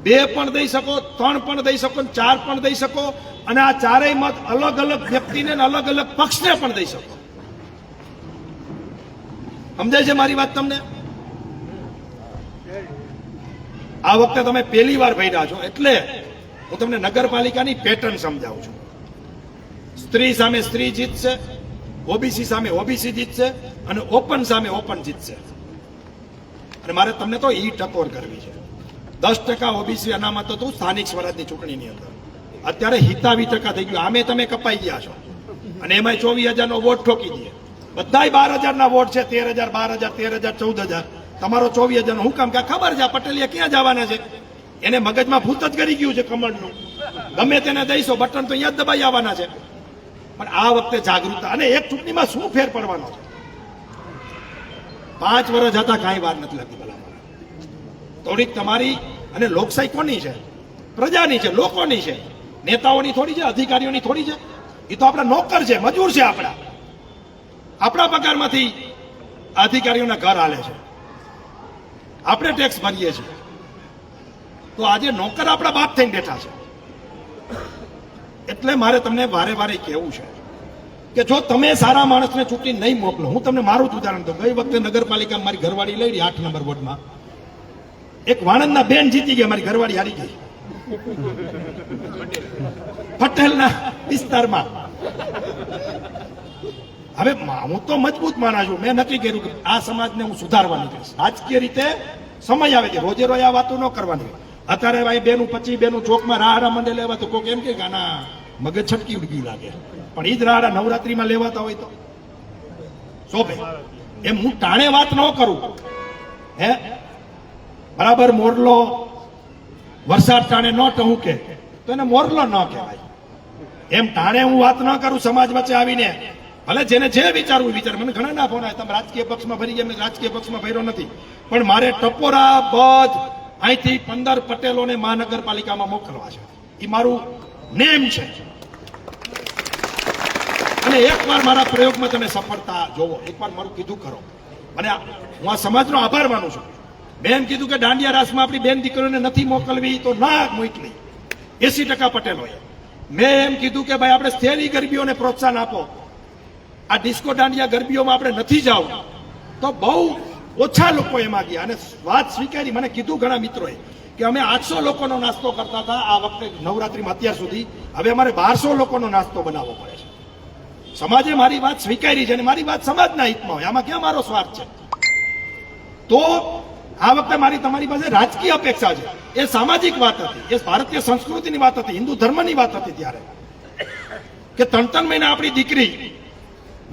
2 પણ દઈ શકો, 3 પણ દઈ શકો, 4 પણ દઈ શકો. અને આ 4 મત અલગ અલગ વ્યક્તિને અલગ અલગ પક્ષને પણ દઈ શકો. સમજાય છે મારી વાત તમને? આ વખતે તમે પહેલી વાર ભર્યા છો એટલે હું તમને નગરપાલિકાની પેટર્ન સમજાવું છું. સ્ત્રી સામે સ્ત્રી જીતશે, ઓબીસી સામે ઓબીસી જીતશે અને ઓપન સામે ઓપન જીતશે. અને મારે તમને તો ઈ ટકોર કરવી છે. 10% ઓબીસી અનામત હતું સ્થાનિક સ્વરાજની ચૂંટણીની અંદર, અત્યારે 27% થઈ ગયું. આમે તમે કપાઈ ગયા છો અને એમાં 24,000નો વોટ ઠોકી દે. બધાય 12,000ના વોટ છે, 13,000, 12,000, 13,000, 14,000. તમારો 24,000નો હું કામ? કે ખબર છે આ પટેલિયા ક્યાં જવાના છે, એને મગજમાં ભૂત જ કરી ગયું છે કમળનું. ગમે તેને દઈશો બટન તો અહીંયા જ દબાઈ આવવાના છે. પણ આ વખતે જાગૃતતા, અને એક ચૂંટણીમાં શું ફેર પડવાનો છે? 5 વર્ષ હતા, કાંઈ વાર નથી લાગતી. ભલા થોડીક તમારી, અને લોકશાહી કોની છે? પ્રજાની છે, લોકોની છે. નેતાઓની થોડી છે, અધિકારીઓની થોડી છે. એ તો આપણા નોકર છે, મજૂર છે. આપણા પગારમાંથી અધિકારીઓના ઘર હાલે છે, આપણે ટેક્સ ભરીએ છીએ. તો આજે નોકર આપણા બાપ થઈને બેઠા છે. એટલે મારે તમને વારે વારે કહેવું છે કે જો તમે સારા માણસને ચૂંટી નહીં મોકલો, હું તમને મારું જ ઉદાહરણ દઉં. ગઈ વખતે નગરપાલિકા મારી ઘરવાળી લઈ રહી 8 નંબર વોર્ડમાં, એક વાણંદના બેન જીતી ગયા, મારી ઘરવાળી હારી ગઈ પટેલના વિસ્તારમાં. હવે હું તો મજબૂત માના છું, મેં નક્કી કર્યું કે આ સમાજને હું સુધારવાની કહીશ. રાજકીય રીતે સમય આવે છે, રોજે રોજ આ વાતો ન કરવાની. અત્યારે ભાઈ બેનું 25 બેનું ચોકમાં રાહડા મંડે લેવા તો કોઈ એમ કે આના મગજ છટકી ઉડકી લાગે, પણ ઈ જ રાહડા નવરાત્રીમાં લેવાતા હોય તો શોભે. એમ હું ટાણે વાત ન કરું, હે બરાબર. મોરલો વરસાદ ટાણે ન ટહુકે તો એને મોરલો ન કહેવાય. એમ ટાણે હું વાત ન કરું સમાજ વચ્ચે આવીને. ભલે જેને જે વિચારવું વિચાર. મને ઘણા ના ફોન આવે, તમે રાજકીય પક્ષમાં ભરી ગયા. મેં રાજકીય પક્ષમાં ભર્યો નથી, પણ મારે ટપોરા બધ અહીંથી 15 પટેલોને મહાનગરપાલિકામાં મોકલવા છે. એ મારું નેમ છે. અને એકવાર મારા પ્રયોગમાં તમે સફળતા જોવો, એકવાર મારું કીધું કરો. અને હું આ સમાજનો આભાર માનું છું. બેન કીધું કે દાંડિયા રાસમાં આપણી બેન દીકરીઓને નથી મોકલવી તો ના મોકલી 80% પટેલોએ. મેં એમ કીધું કે ભાઈ આપણે શહેરી ગરબીઓને પ્રોત્સાહન આપો. આ ડિસ્કો દાંડિયા ગરબીઓમાં આપણે નથી જાવ તો બહુ ઓછા લોકો એમાં ગયા અને વાત સ્વીકારી. મને કીધું ઘણા મિત્રોએ કે અમે 800 લોકોનો નાસ્તો કરતા હતા આ વખતે નવરાત્રીમાં અત્યાર સુધી, હવે અમારે 1200 લોકોનો નાસ્તો બનાવવો પડે છે. સમાજે મારી વાત સ્વીકારી છે અને મારી વાત સમાજના હિતમાં હોય, આમાં ક્યાં મારો સ્વાર્થ છે? તો આ વખતે મારી તમારી પાસે રાજકીય અપેક્ષા છે. એ સામાજિક વાત હતી, એ ભારતીય સંસ્કૃતિની વાત હતી, હિન્દુ ધર્મની વાત હતી ત્યારે કે 3 મહિના આપણી દીકરી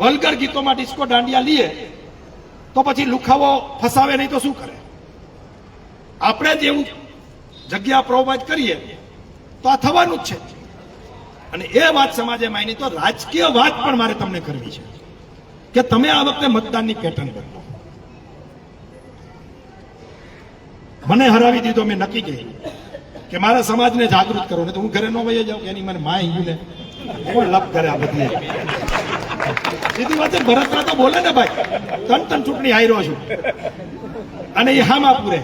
વલ્ગર ગીતોમાં ડિસ્કો દાંડિયા લીએ તો પછી લુખાવો ફસાવે નહીં તો શું કરે? આપણે જેવું જગ્યા પ્રોવાઈડ કરીએ તો આ થવાનું જ છે. અને એ વાત સમાજે માની. તો રાજકીય વાત પણ મારે તમને કરવી છે કે તમે આ વખતે મતદાનની પેટર્ન બદલો. મને હરાવી દીધો, મેં નક્કી કર્યું કે મારા સમાજને જાગૃત કરો. ને તો હું ઘરે ન વહી જાઉં કે એની મને માં હિંગુને કોણ લપ કરે આ બધી. સીધી વાત છે, ભરતરા તો બોલે ને ભાઈ, 3 ચૂંટણી હાર્યો છું અને એ હામાં પૂરે.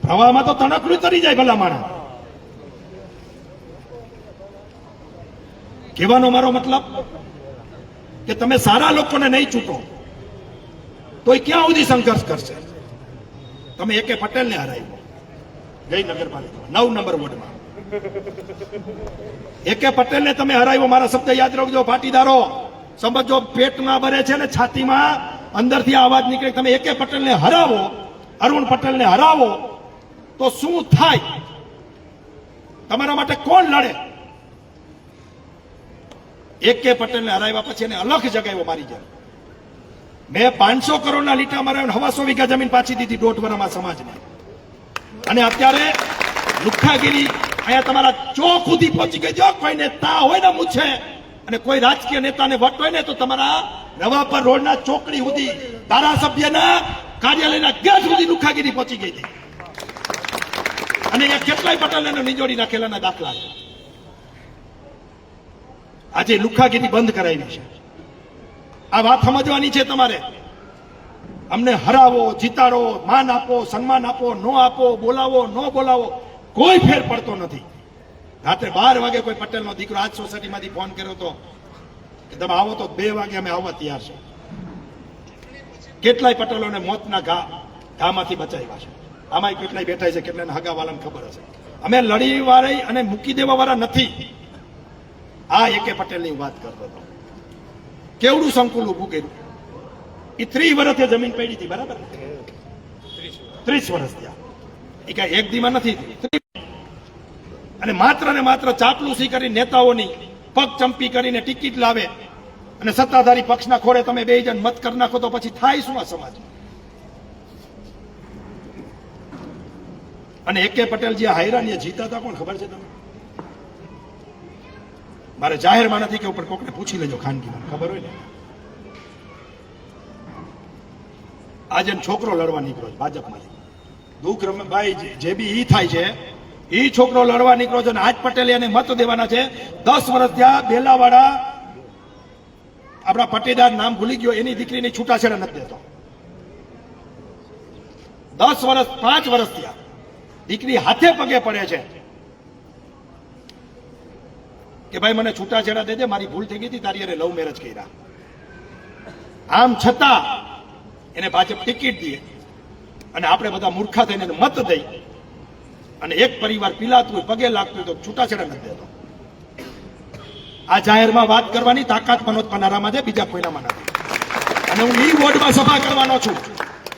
પ્રવાહમાં તો તણકલું તરી જાય ભલા માણસ. કહેવાનો મારો મતલબ કે તમે સારા લોકોને નહીં ચૂંટો તો એ ક્યાં સુધી સંઘર્ષ કરશે? તમે એકે પટેલને હરાવ્યો ગઈ નગરપાલિકામાં 9 નંબર વોર્ડમાં. એકે પટેલને તમે હરાવ્યો. મારા શબ્દ યાદ રાખજો પાટીદારો, સમજો પેટમાં ભરે છે ને છાતીમાં અંદરથી અવાજ નીકળે. તમે એકે પટેલને હરાવો, અરુણ પટેલને હરાવો તો શું થાય? તમારા માટે કોણ લડે? એકે પટેલને હરાવ્યા પછી એને અલગ જગાવ્યો મારી જેમ. મેં 500 કરોડના લીટા માર્યા, 900 વીઘા જમીન પાછી દીધી 1.5 વર્ષમાં સમાજને. અને અત્યારે લુખ્ખાગીરી અહીંયા તમારા ચોક સુધી પહોંચી ગઈ. જો કોઈને તા હોય ને મૂછે અને કોઈ રાજકીય નેતાને વટ હોય ને તો તમારા નવાપર રોડના ચોકડી સુધી, ધારાસભ્યના કાર્યાલયના ગેટ સુધી લુખ્ખાગીરી પહોંચી ગઈ હતી. અને અહીંયા કેટલાય પટેલને નિજોડી નાખેલાના દાખલા છે. આજે લુખ્ખાગીરી બંધ કરાવી છે. આ વાત સમજવાની છે તમારે. અમને હરાવો, જીતાડો, માન આપો, સન્માન આપો, નો આપો, બોલાવો, નો બોલાવો, કોઈ ફેર પડતો નથી. રાત્રે 12 વાગે કોઈ પટેલનો દીકરો આજ સોસાયટીમાંથી ફોન કર્યો હતો કે તમે આવો તો 2 વાગે અમે આવવા તૈયાર છે. કેટલાય પટેલોને મોતના ઘામાંથી બચાવ્યા છે. આમાં કેટલાય બેઠા છે, કેટલાને હગાવાલાને ખબર હશે. અમે લડી વાળી અને મૂકી દેવા વાળા નથી. આ એકે પટેલની વાત કરતો હતો. કેવડું સંકુલ ઉભું કર્યું. એ 30 વર્ષથી જમીન પડી હતી, બરાબર? 30 વર્ષ થયા. એ કઈ એક દીમાં નથી. અને માત્ર ને માત્ર ચાપલુસી કરી નેતાઓની પગ ચંપી કરીને ટિકિટ લાવે અને સત્તાધારી પક્ષના ખોળે તમે 2 જણ મત કરી નાખો તો પછી થાય શું આ સમાજ? અને એકે પટેલ જે હાયરાની જીતા હતા કોણ ખબર છે તમને? મારે જાહેરમાં નથી કે ઉપર કોકને પૂછી લેજો, ખાનગીમાં ખબર હોય ને. આજે છોકરો લડવા નીકળ્યો છે ભાજપમાંથી. દુઃખ રમે ભાઈ, જે બી ઈ થાય છે એ છોકરો લડવા નીકળ્યો છે અને આજ પટેલે એને મત દેવાના છે. 10 વર્ષ ત્યાં બેલાવાળા આપણા પટેદાર નામ ભૂલી ગયો, એની દીકરીની છૂટાછેડા નથી દેતો. 10 વર્ષ 5 વર્ષ ત્યાં દીકરી હાથે પગે પડે છે. કે ભાઈ મને છૂટાછેડા દેજે, મારી ભૂલ થઈ ગઈ હતી, તારી અરે લવ મેરેજ કર્યા. આમ છતાં એને ભાજપ ટિકિટ દે અને આપણે બધા મૂર્ખા થઈને એને મત દઈ અને એક પરિવાર પીલાતું હોય, પગે લાગતું હોય તો છૂટાછેડા નથી દેતો. આ જાહેરમાં વાત કરવાની તાકાત મનોજ પનારામાં છે, બીજા કોઈનામાં નથી. અને હું ઈ વોર્ડમાં સભા કરવાનો છું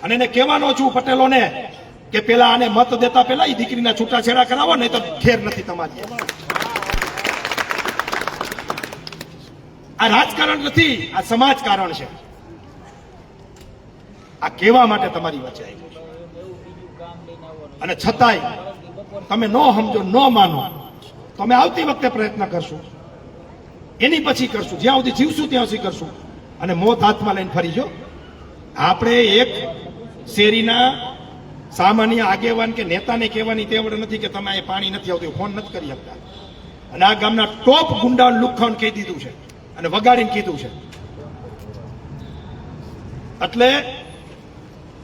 અને એને કહેવાનો છું પટેલોને કે પેલા આને મત દેતા પેલા ઈ દીકરીના છૂટાછેડા કરાવો, નહીં તો ખેર નથી તમારી. આ રાજકારણ નથી, આ સમાજકારણ છે. આ કહેવા માટે તમારી વચ્ચે આવ્યું છે. અને છતાંય તમે ન સમજો, ન માનો, તમે આવતી વખતે પ્રયત્ન કરશું, એની પછી કરશું, જ્યાં સુધી જીવશું ત્યાં સુધી કરશું. અને મોત હાથમાં લઈને ફરીજો. આપણે એક શેરીના સામાન્ય આગેવાન કે નેતાને કહેવાની તેવડ નથી કે તમે અહીં પાણી નથી આવતું, ફોન નથી કરી શકતા. અને આ ગામના ટોપ ગુંડા લુખાણ કહી દીધું છે અને વગાડીને કીધું છે. એટલે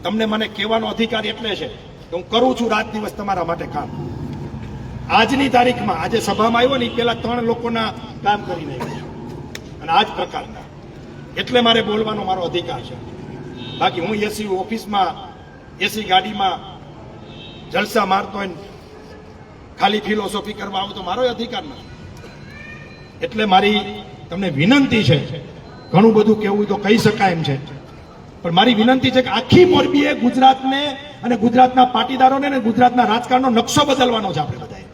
તમને મને કહેવાનો અધિકાર એટલે છે કે હું કરું છું રાત દિવસ તમારા માટે કામ. આજની તારીખમાં આજે સભામાં આવ્યો ને એ પેલા 3 લોકોના કામ કરી નાખ્યું અને આ જ પ્રકારના. એટલે મારે બોલવાનો મારો અધિકાર છે. બાકી હું એસી ઓફિસમાં એસી ગાડીમાં જલસા મારતો હોય ખાલી ફિલોસોફી કરવા આવું તો મારો અધિકાર નથી. એટલે મારી તમને વિનંતી છે, ઘણું બધું કહેવું તો કહી શકાય એમ છે, પણ મારી વિનંતી છે કે આખી મોરબીએ ગુજરાતને અને ગુજરાતના પાટીદારોને અને ગુજરાતના રાજકારણનો નકશો બદલવાનો છે. આપણે બધાએ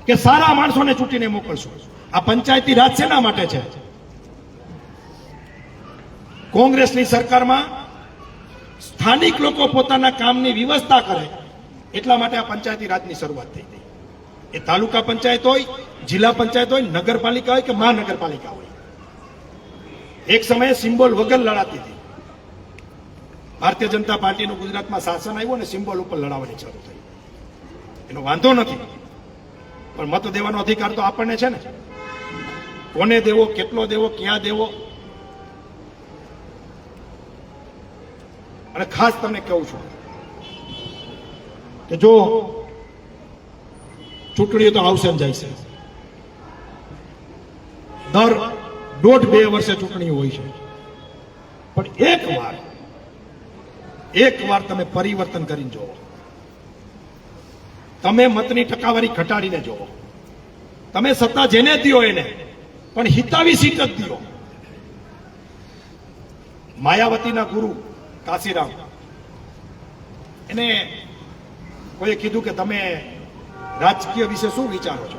કે સારા માણસોને ચૂંટીને મોકલશું. આ પંચાયતી રાજ શેના માટે છે? કોંગ્રેસની સરકારમાં સ્થાનિક લોકો પોતાના કામની વ્યવસ્થા કરે એટલા માટે આ પંચાયતી રાજની શરૂઆત થઈ હતી. એ તાલુકા પંચાયત હોય, જિલ્લા પંચાયત હોય, નગરપાલિકા હોય કે મહાનગરપાલિકા હોય. એક સમયે સિમ્બોલ વગર લડાતી હતી. ભારતીય જનતા પાર્ટીનું ગુજરાતમાં શાસન આવ્યું અને સિમ્બોલ ઉપર લડાવવાની શરૂ થઈ. એનો વાંધો નથી, પણ મત દેવાનો અધિકાર તો આપણને છે ને. કોને દેવો, કેટલો દેવો, ક્યાં દેવો. અને ખાસ તમને કહું છું કે જો ચૂંટણીઓ તો આવશે ને જાય છે. દર 1.5-2 વર્ષે ચૂંટણી હોય છે, પણ એક વાર તમે પરિવર્તન કરીને જોવો. તમે મતની ટકાવારી ઘટાડીને જોવો. તમે સત્તા જેને દો એને, પણ હિતાવી સીટ જ દો. માયાવતીના ગુરુ કાશીરામ, એને કોઈએ કીધું કે તમે રાજકીય વિશે શું વિચારો છો?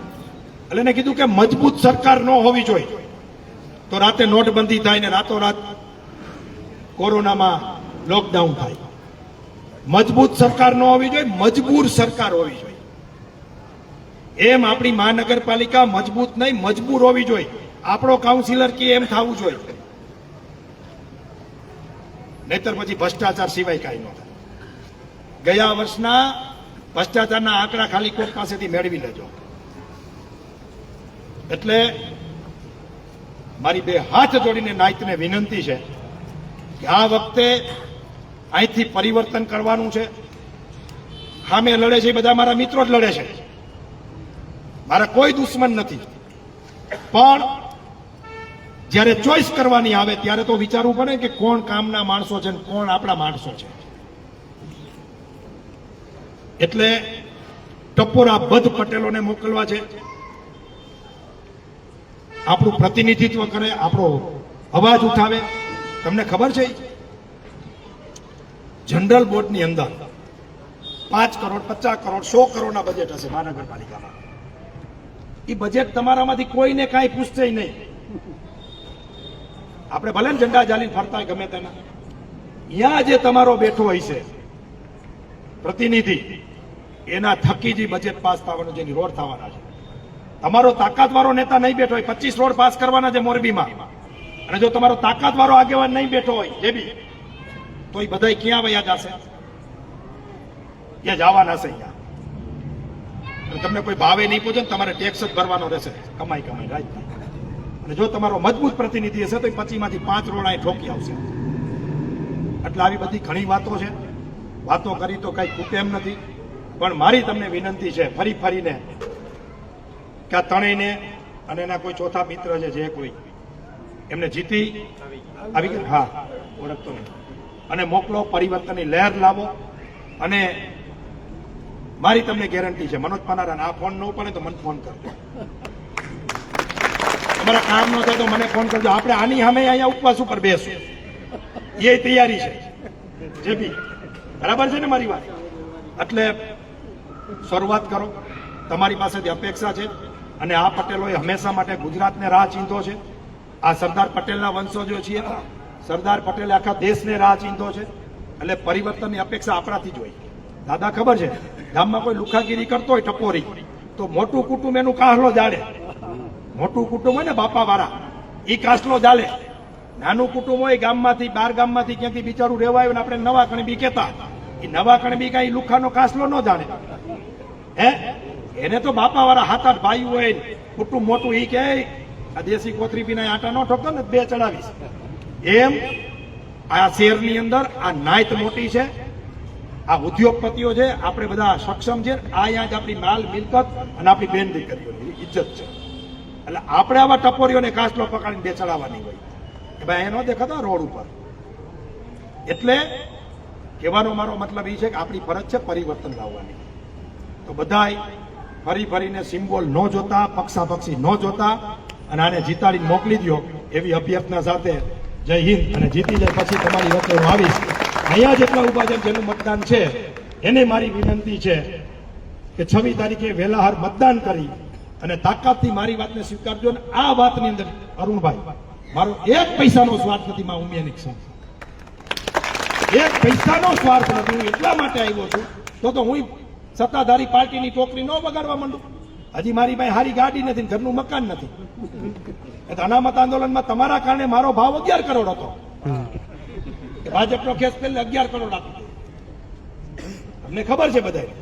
એટલે એને કીધું કે મજબૂત સરકાર ન હોવી જોઈએ તો રાતે નોટબંધી થાય ને રાતોરાત કોરોનામાં લોકડાઉન થાય. મજબૂત સરકાર ન હોવી જોઈએ, મજબૂર સરકાર હોવી જોઈએ. એમ આપણી મહાનગરપાલિકા મજબૂત નહીં, મજબૂર હોવી જોઈએ. આપણો કાઉન્સિલર કે એમ થવું જોઈએ, નહીતર પછી ભ્રષ્ટાચાર સિવાય કાંઈ ન થાય. ગયા વર્ષના ભ્રષ્ટાચારના આંકડા ખાલી કોર્ટ પાસેથી મેળવી લેજો. એટલે મારી 2 હાથ જોડીને નાયતને વિનંતી છે કે આ વખતે અહીંથી પરિવર્તન કરવાનું છે. સામે લડે છે એ બધા મારા મિત્રો જ લડે છે, મારા કોઈ દુશ્મન નથી. પણ જ્યારે ચોઈસ કરવાની આવે ત્યારે તો વિચારવું પડે કે કોણ કામના માણસો છે ને કોણ આપણા માણસો છે. એટલે ટપોરા બધ પટેલોને મોકલવા છે. આપણું પ્રતિનિધિત્વ કરે, આપણો અવાજ ઉઠાવે. તમને ખબર છે જનરલ બોર્ડની અંદર 5 કરોડ, 50 કરોડ, 100 કરોડના બજેટ હશે મહાનગરપાલિકામાં. એ બજેટ તમારામાંથી કોઈને કાંઈ પૂછશે નહીં. આપણે ભલે ઝંડા ઝાલીને ફરતા હોય ગમે તેના, ત્યાં જે તમારો બેઠો હોય છે પ્રતિનિધિ, એના થકી જ બજેટ પાસ થવાનું છે, રોડ થવાના છે. તમારો તાકાતવાળો નેતા નહીં બેઠો હોય, 25 રોડ પાસ કરવાના છે મોરબીમાં, અને જો તમારો તાકાતવાળો આગેવાન નહીં બેઠો હોય જે બી, તો એ બધા ક્યાં વયા જશે? ક્યાં જવાના છે? અહીંયા તમને કોઈ ભાવે નહીં પૂછે ને તમારે ટેક્સ જ ભરવાનો રહેશે, કમાઈ રાજની. અને જો તમારો મજબૂત પ્રતિનિધિ હશે તો 25માંથી 5 રોડ અહીં ઠોકી આવશે. એટલે આવી બધી ઘણી વાતો છે. વાતો કરી તો કઈ ખૂટે એમ નથી. પણ મારી તમને વિનંતી છે ફરી ફરીને કે આ ત્રણેયને અને એના કોઈ ચોથા મિત્ર છે જે કોઈ એમને જીતી આવી ગયા, હા ઓળખતો નહીં, અને મોકલો, પરિવર્તનની લહેર લાવો. અને મારી તમને ગેરંટી છે, મનોજ પનારા આ ફોન ન પડે તો મને ફોન કરજો, તમારા કામ ન થાય તો મને ફોન કરજો. આપણે આની સામે અહીંયા ઉપવાસ ઉપર બેસું, એ તૈયારી છે જે બી, બરાબર છે ને મારી વાત? એટલે શરૂઆત કરો, તમારી પાસેથી અપેક્ષા છે. અને આ પટેલોએ હંમેશા માટે ગુજરાતને રાહ ચીંધો છે. આ સરદાર પટેલના વંશજો છીએ, સરદાર પટેલે આખા દેશને રાહ ચીંધો છે. એટલે પરિવર્તનની અપેક્ષા આપણાથી જ હોય. દાદા ખબર છે, ગામમાં કોઈ લુખાગીરી કરતો હોય ટપોરી, તો મોટું કુટુંબ એનું કાસલો જાળે. મોટું કુટુંબ હોય ને બાપા વાળા, ઈ કાસલો જાળે. નાનું કુટુંબ હોય ગામમાંથી, બાર ગામમાંથી ક્યાંથી બિચારું રહેવા આવ્યું ને આપણે નવા કણબી કહેતા, એ નવા કણબી કાંઈ લુખાનો કાસલો ન જાણે. હે, એને તો બાપા વાળા હાથ આઠ ભાઈ હોય, કુટુંબ મોટું, ઈ કે આ દેશી કોથરી પીના આટા ન ઠોકતો ને 2 ચડાવીશ. એમ આ શહેરની અંદર આ નાયત મોટી છે, આ ઉદ્યોગપતિઓ છે, આપણે બધા સક્ષમ છે. અહીંયા જ આપણી માલ મિલકત અને આપણી બેન દીકરીઓની ઇજ્જત છે. એટલે આપણે આવા ટપોરીઓને કાસલો પકડીને બેસાડવાની હોય કે ભાઈ અહીંયા ન દેખાતો રોડ ઉપર. એટલે કહેવાનો મારો મતલબ એ છે કે આપણી ફરજ છે પરિવર્તન લાવવાની. તો બધાય ફરી ફરીને સિમ્બોલ ન જોતા, પક્ષાપક્ષી ન જોતા, અને આને જીતાડીને મોકલી દો એવી અભ્યર્થના સાથે જય હિન્દ. અને જીતી જાય પછી તમારી વચ્ચે હું આવીશ. અહીંયા જેટલા ઉભા છે જેનું મતદાન છે એને મારી વિનંતી છે કે 26 તારીખે વહેલાહાર મતદાન કરી અને તાકાતથી મારી વાતને સ્વીકારજો. અને આ વાતની અંદર અરુણભાઈ, મારો 1 પૈસાનો સ્વાર્થ નથી. માં ઉમિયાની ક્ષણ 1 પૈસાનો સ્વાર્થ નથી. હું એટલા માટે આવ્યો છું તો હું સત્તાધારી પાર્ટીની ટોકરી ન બગાડવા માંડું. હજી મારી પાસે હારી ગાડી નથી, ઘરનું મકાન નથી. અનામત આંદોલનમાં તમારા કારણે મારો ભાવ 11 કરોડ હતો. ભાજપનો કેસ પહેલા 11 કરોડ આપી, અમને ખબર છે બધાને.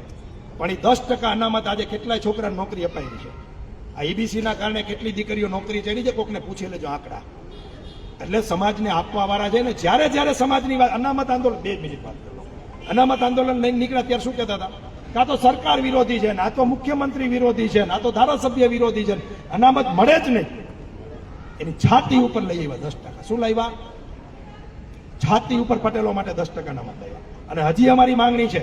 પણ એ 10% અનામત આજે કેટલાય છોકરાને નોકરી અપાયેલી છે. આ ઈબીસી ના કારણે કેટલી દીકરીઓ નોકરી ચડી છે, કોકને પૂછી લેજો આંકડા. એટલે સમાજને આપવા વાળા છે ને, જ્યારે સમાજની વાત, અનામત આંદોલન 2 મિનિટ વાત કરો. અનામત આંદોલન લઈને નીકળ્યા ત્યારે શું કહેતા હતા? કાં તો સરકાર વિરોધી છે, ના તો મુખ્યમંત્રી વિરોધી છે, ના તો ધારાસભ્ય વિરોધી છે. અનામત મળે જ નહીં. એની છાતી ઉપર લઈ આવ્યા 10%. શું લાવ્યા? છાતી ઉપર પટેલો માટે 10% અનામત લાવ્યા. અને હજી અમારી માંગણી છે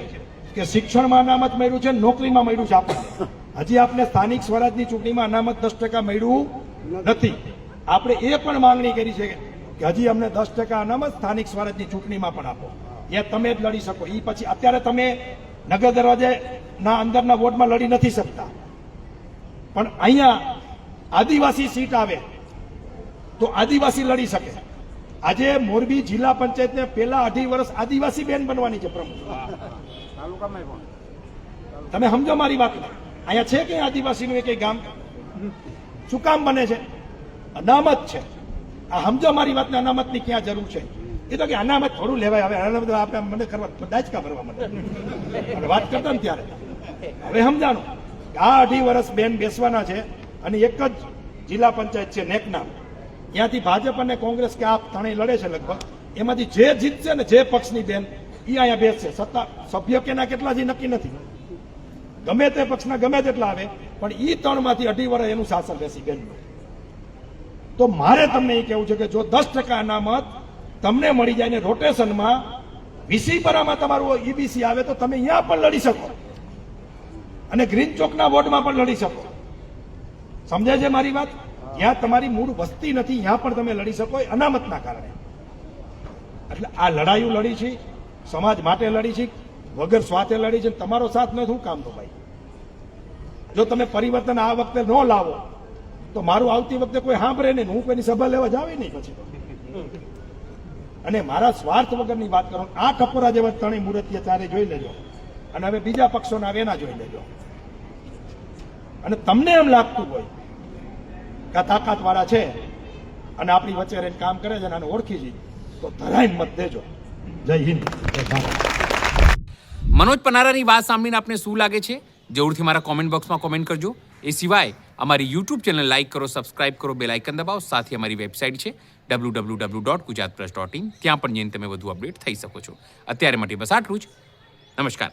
કે શિક્ષણમાં અનામત મળ્યું છે, નોકરીમાં મળ્યું છે આપણને. હજી આપણે સ્થાનિક સ્વરાજની ચૂંટણીમાં અનામત 10% મળ્યું નથી. આપણે એ પણ માંગણી કરી છે કે હજી અમને 10% અનામત સ્થાનિક સ્વરાજની ચૂંટણીમાં પણ આપો. એ તમે જ લડી શકો. એ પછી અત્યારે તમે નગર દરવાજે ના અંદરના વોર્ડમાં લડી નથી શકતા, પણ અહીંયા આદિવાસી સીટ આવે તો આદિવાસી લડી શકે. આજે મોરબી જિલ્લા પંચાયતને પેલા 2.5 વર્ષ આદિવાસી બેન બનવાની છે પ્રમુખ. તમે સમજો મારી વાત. અહીંયા છે કે આદિવાસીનું એક ગામ? શું કામ બને છે? અનામત છે. આ સમજો મારી વાતને, અનામતની ક્યાં જરૂર છે? એ તો કે અનામત થોડું લેવાય. હવે અનામત આપણે મને કરવા દાજકા ભરવા માટે વાત કરતા ને ત્યારે હવે સમજાણું કે આ 2.5 વર્ષ બેન બેસવાના છે. અને એક જ જિલ્લા પંચાયત છે નેકના, ત્યાંથી ભાજપ અને કોંગ્રેસ કે આપ ત્રણેય લડે છે લગભગ. એમાંથી જે જીતશે ને, જે પક્ષની બેન, એ અહીંયા બેસશે. સત્તા સભ્ય કેના કેટલા જે નક્કી નથી, ગમે તે પક્ષના ગમે તેટલા આવે, પણ એ 3માંથી 2.5 વર્ષ એનું શાસન રહેશે બેનનું. તો મારે તમને એ કહેવું છે કે જો 10% અનામત તમને મળી જાય ને રોટેશનમાં વિસીપરામાં તમારું ઈબીસી આવે તો તમે અહીંયા પણ લડી શકો અને ગ્રીન ચોકના વોર્ડમાં પણ લડી શકો. સમજાય છે મારી વાત? જ્યાં તમારી મૂળ વસ્તી નથી ત્યાં પણ તમે લડી શકો અનામતના કારણે. એટલે આ લડાઈઓ લડી છે, સમાજ માટે લડી છે, વગર સ્વાર્થે લડી છે. તમારો સાથ ન શું કામ? તો ભાઈ જો તમે પરિવર્તન આ વખતે ન લાવો તો મારું આવતી વખતે કોઈ સાંભળે નહીં, હું કોઈની સભા લેવા જાવ નહીં પછી. અને મારા સ્વાર્થ વગરની વાત કરો. આ ટપોરા જેવા 3 મૂર્તિઓ 4 જોઈ લેજો, અને હવે બીજા પક્ષોના વેના જોઈ લેજો. અને તમને એમ લાગતું હોય કે તાકાત વાળા છે અને આપણી વચ્ચે રહીને કામ કરે છે અને આને ઓળખી જઈએ તો ધરાઈને મત દેજો. જય હિન્દ, જય ભારત. મનોજ પનારાની વાત સાંભળીને આપને શું લાગે છે? જરૂરથી મારા કોમેન્ટ બોક્સમાં કોમેન્ટ કરજો. એ સિવાય અમારી યુટ્યુબ ચેનલ લાઇક કરો, સબસ્ક્રાઇબ કરો, બેલ આઇકન દબાવો. સાથે અમારી વેબસાઇટ છે www.gujaratpress.in. ત્યાં પણ જઈને તમે વધુ અપડેટ થઈ શકો છો. અત્યારે માટે બસ આટલું જ. નમસ્કાર.